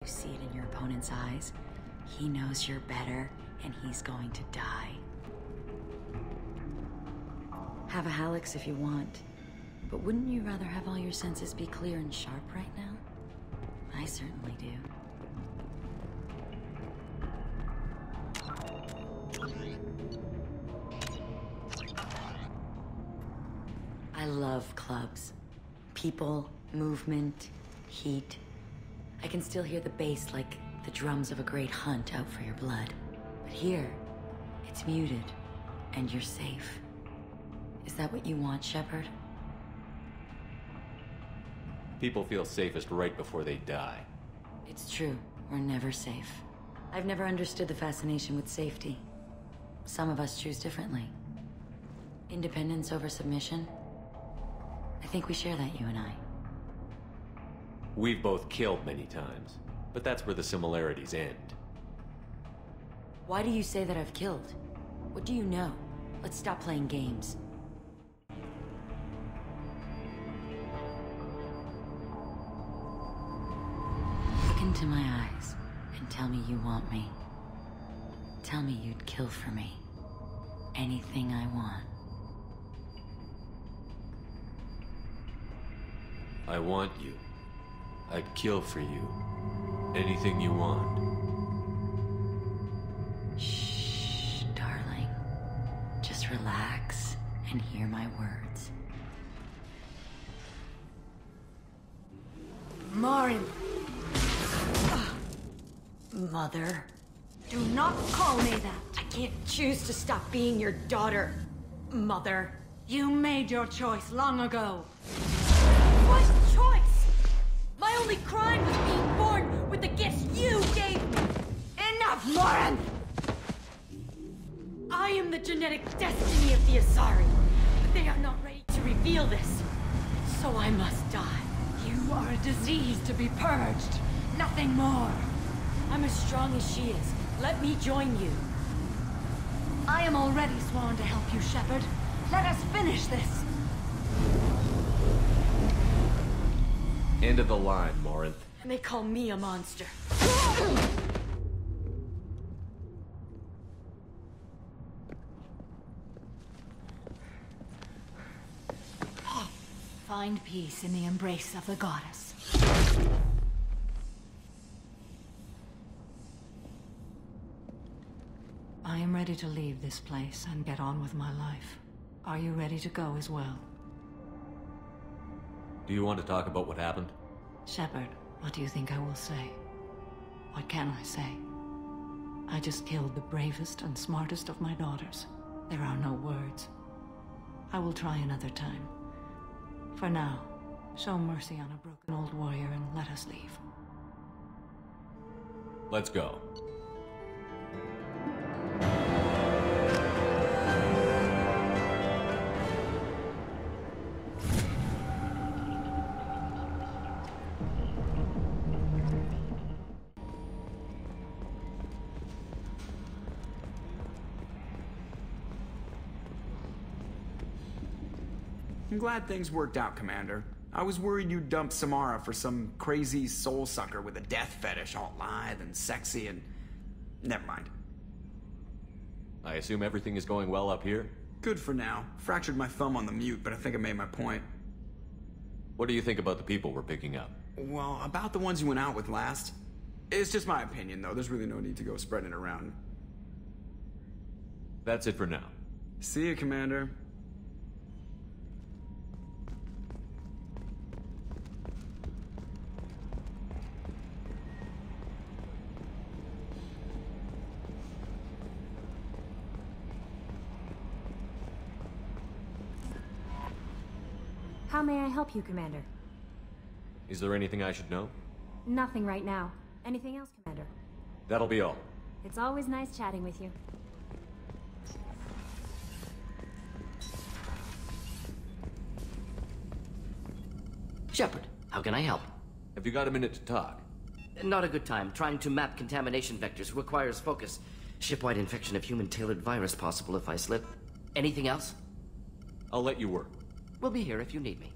You see it in your opponent's eyes. He knows you're better, and he's going to die. Have a Hallex if you want, but wouldn't you rather have all your senses be clear and sharp right now? I certainly do. I love clubs. People, movement, heat. I can still hear the bass like the drums of a great hunt out for your blood. But here, it's muted, and you're safe. Is that what you want, Shepard? People feel safest right before they die. It's true. We're never safe. I've never understood the fascination with safety. Some of us choose differently. Independence over submission? I think we share that, you and I. We've both killed many times, but that's where the similarities end. Why do you say that I've killed? What do you know? Let's stop playing games. Look into my eyes and tell me you want me. Tell me you'd kill for me. Anything I want. I want you. I'd kill for you. Anything you want. Shh, darling. Just relax and hear my words. Morin! Mother. Do not call me that. I can't choose to stop being your daughter, Mother. You made your choice long ago. What choice? My only crime was being born with the gifts you gave me. Enough, Morin! I am the genetic destiny of the Asari, but they are not ready to reveal this. So I must die. You are a disease to be purged. Nothing more. I'm as strong as she is. Let me join you. I am already sworn to help you, Shepard. Let us finish this. End of the line, Morinth. And they call me a monster. Find peace in the embrace of the goddess. I am ready to leave this place and get on with my life. Are you ready to go as well? Do you want to talk about what happened? Shepard, what do you think I will say? What can I say? I just killed the bravest and smartest of my daughters. There are no words. I will try another time. For now, show mercy on a broken old warrior and let us leave. Let's go. I'm glad things worked out, Commander. I was worried you'd dump Samara for some crazy soul sucker with a death fetish, all lithe and sexy and... Never mind. I assume everything is going well up here? Good for now. Fractured my thumb on the mute, but I think I made my point. What do you think about the people we're picking up? Well, about the ones you went out with last. It's just my opinion, though. There's really no need to go spreading it around. That's it for now. See you, Commander. How may I help you, Commander? Is there anything I should know? Nothing right now. Anything else, Commander? That'll be all. It's always nice chatting with you. Shepard, how can I help? Have you got a minute to talk? Not a good time. Trying to map contamination vectors requires focus. Shipwide infection of human-tailored virus possible if I slip. Anything else? I'll let you work. We'll be here if you need me.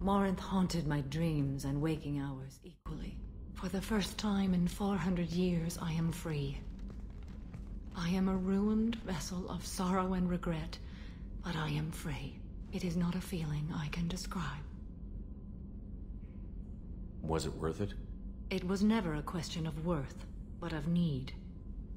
Morinth haunted my dreams and waking hours equally. For the first time in 400 years, I am free. I am a ruined vessel of sorrow and regret, but I am free. It is not a feeling I can describe. Was it worth it? It was never a question of worth, but of need.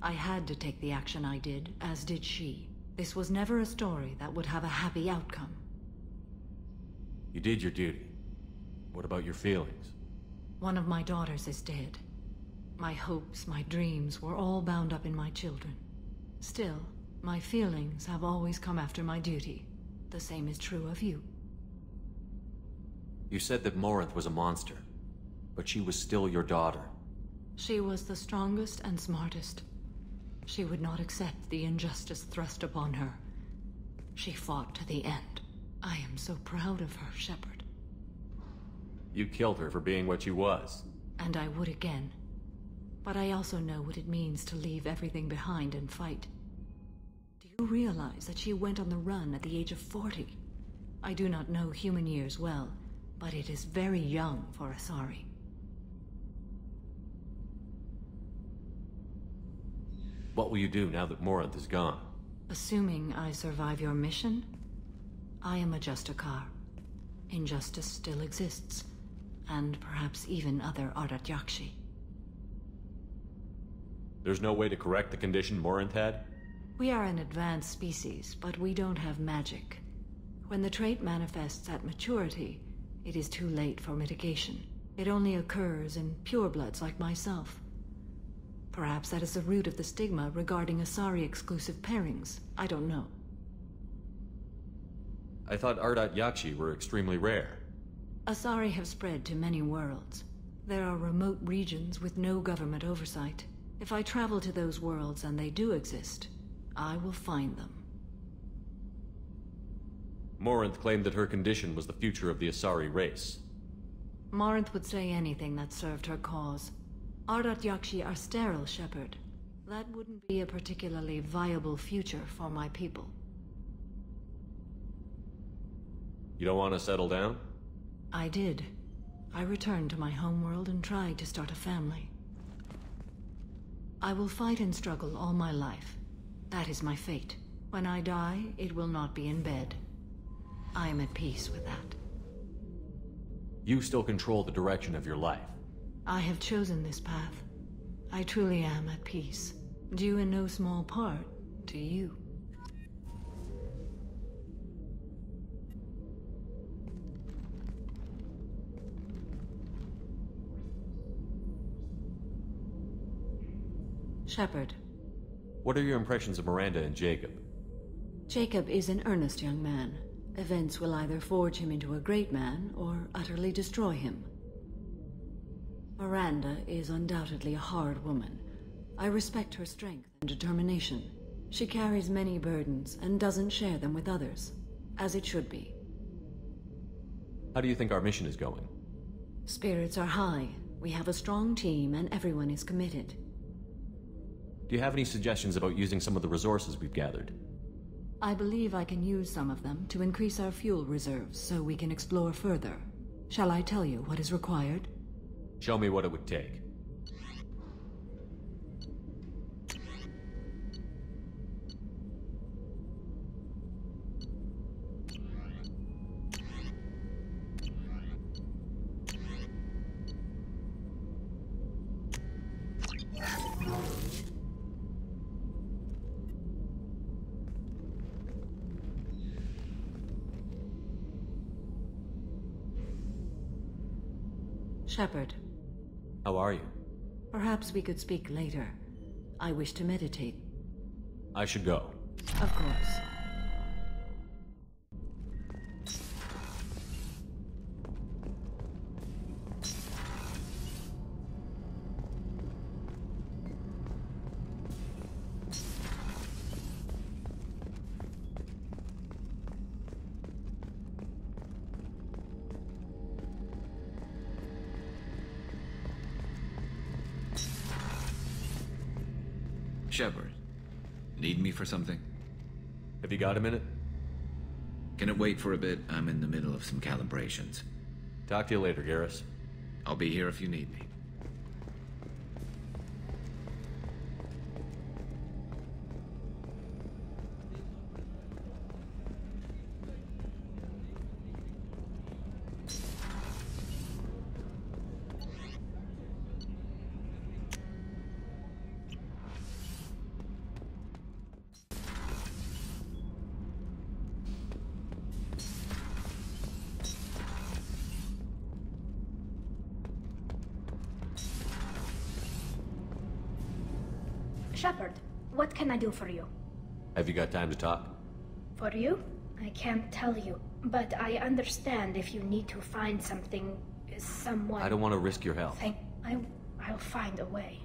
I had to take the action I did, as did she. This was never a story that would have a happy outcome. You did your duty. What about your feelings? One of my daughters is dead. My hopes, my dreams were all bound up in my children. Still, my feelings have always come after my duty. The same is true of you. You said that Morinth was a monster, but she was still your daughter. She was the strongest and smartest. She would not accept the injustice thrust upon her. She fought to the end. I am so proud of her, Shepard. You killed her for being what she was. And I would again. But I also know what it means to leave everything behind and fight. Do you realize that she went on the run at the age of 40? I do not know human years well, but it is very young for Asari. What will you do now that Morinth is gone? Assuming I survive your mission, I am a Justicar. Injustice still exists, and perhaps even other Ardat Yakshi. There's no way to correct the condition Morinth had? We are an advanced species, but we don't have magic. When the trait manifests at maturity, it is too late for mitigation. It only occurs in purebloods like myself. Perhaps that is the root of the stigma regarding Asari-exclusive pairings. I don't know. I thought Ardat Yakshi were extremely rare. Asari have spread to many worlds. There are remote regions with no government oversight. If I travel to those worlds and they do exist, I will find them. Morinth claimed that her condition was the future of the Asari race. Morinth would say anything that served her cause. Ardat Yakshi are sterile, Shepard. That wouldn't be a particularly viable future for my people. You don't want to settle down? I did. I returned to my homeworld and tried to start a family. I will fight and struggle all my life. That is my fate. When I die, it will not be in bed. I am at peace with that. You still control the direction of your life. I have chosen this path. I truly am at peace, due in no small part to you. Shepard. What are your impressions of Miranda and Jacob? Jacob is an earnest young man. Events will either forge him into a great man or utterly destroy him. Miranda is undoubtedly a hard woman. I respect her strength and determination. She carries many burdens and doesn't share them with others, as it should be. How do you think our mission is going? Spirits are high. We have a strong team and everyone is committed. Do you have any suggestions about using some of the resources we've gathered? I believe I can use some of them to increase our fuel reserves so we can explore further. Shall I tell you what is required? Show me what it would take. Shepard. How are you? Perhaps we could speak later. I wish to meditate. I should go. Of course. Shepard, need me for something? Have you got a minute? Can it wait for a bit? I'm in the middle of some calibrations. Talk to you later, Garrus. I'll be here if you need me. Shepard, what can I do for you? Have you got time to talk? For you? I can't tell you, but I understand if you need to find something, someone... I don't want to risk your health. I'll find a way.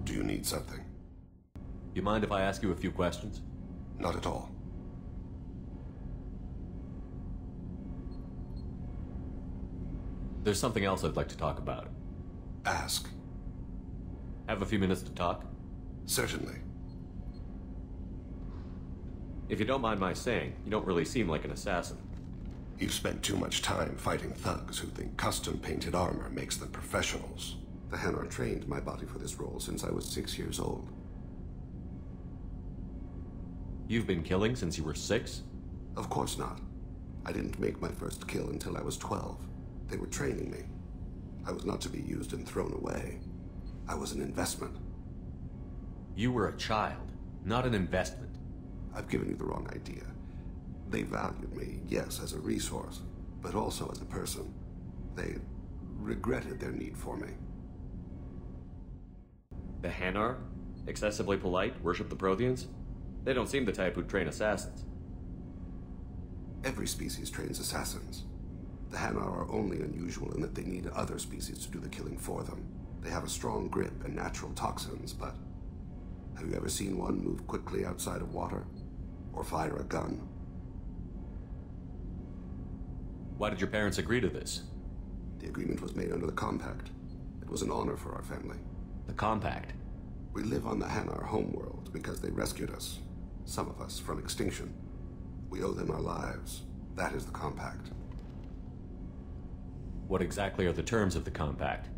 Do you need something? You mind if I ask you a few questions? Not at all. There's something else I'd like to talk about. Ask. Have a few minutes to talk? Certainly. If you don't mind my saying, you don't really seem like an assassin. You've spent too much time fighting thugs who think custom-painted armor makes them professionals. The Hanar trained my body for this role since I was 6 years old. You've been killing since you were 6? Of course not. I didn't make my first kill until I was 12. They were training me. I was not to be used and thrown away. I was an investment. You were a child, not an investment. I've given you the wrong idea. They valued me, yes, as a resource, but also as a person. They regretted their need for me. The Hanar? Excessively polite, worship the Protheans? They don't seem the type who'd train assassins. Every species trains assassins. The Hanar are only unusual in that they need other species to do the killing for them. They have a strong grip and natural toxins, but have you ever seen one move quickly outside of water? Or fire a gun? Why did your parents agree to this? The agreement was made under the Compact. It was an honor for our family. The Compact? We live on the Hanar homeworld because they rescued us. Some of us from extinction. We owe them our lives. That is the Compact. What exactly are the terms of the Compact?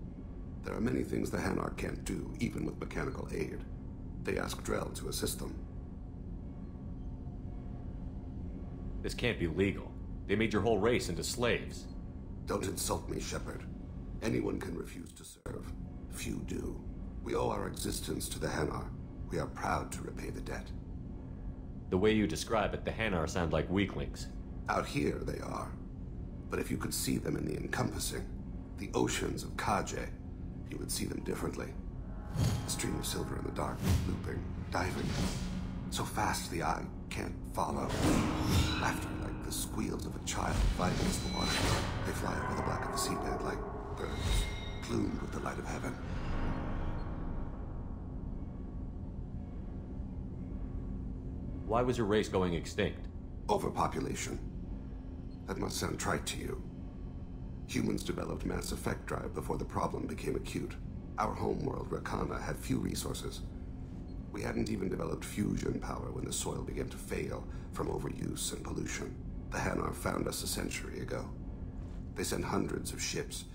There are many things the Hanar can't do, even with mechanical aid. They ask Drell to assist them. This can't be legal. They made your whole race into slaves. Don't insult me, Shepard. Anyone can refuse to serve. Few do. We owe our existence to the Hanar. We are proud to repay the debt. The way you describe it, the Hanar sound like weaklings. Out here, they are. But if you could see them in the encompassing, the oceans of Kaje, you would see them differently. A stream of silver in the dark, looping, diving. So fast the eye can't follow. Laughter like the squeals of a child fighting against the water. They fly over the black of the seabed like birds, plumed with the light of heaven. Why was your race going extinct? Overpopulation. That must sound trite to you. Humans developed mass effect drive before the problem became acute. Our homeworld, Rakana, had few resources. We hadn't even developed fusion power when the soil began to fail from overuse and pollution. The Hanar found us a century ago. They sent hundreds of ships,